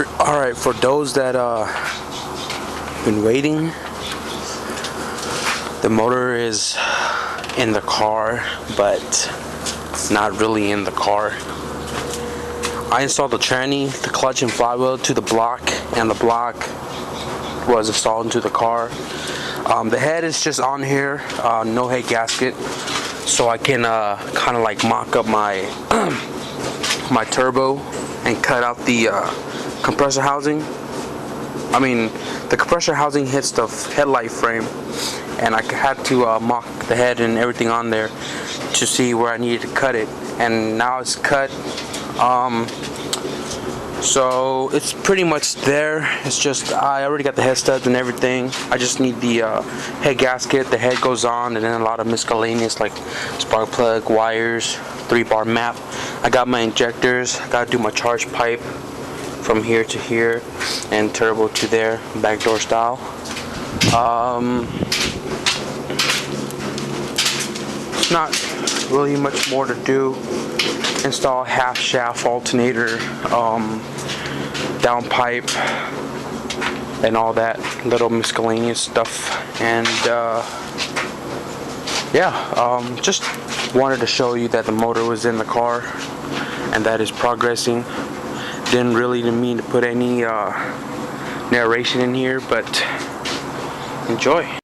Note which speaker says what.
Speaker 1: Alright, for those that been waiting, the motor is in the car, but it's not really in the car. I installed the tranny, the clutch and flywheel to the block, and the block was installed into the car. The head is just on here, no head gasket, so I can kind of like mock up my my turbo and cut out the compressor housing. I mean, the compressor housing hits the headlight frame, and I had to mock the head and everything on there to see where I needed to cut it, and now it's cut. So it's pretty much there. It's just I already got the head studs and everything. I just need the head gasket. The head goes on, and then a lot of miscellaneous like spark plug, wires, 3-bar map. I got my injectors. I gotta do my charge pipe from here to here and turbo to there, backdoor style. It's not really much more to do. Install half shaft alternator, down pipe, and all that little miscellaneous stuff. And yeah, just wanted to show you that the motor was in the car and that is progressing. Didn't mean to put any narration in here, but enjoy.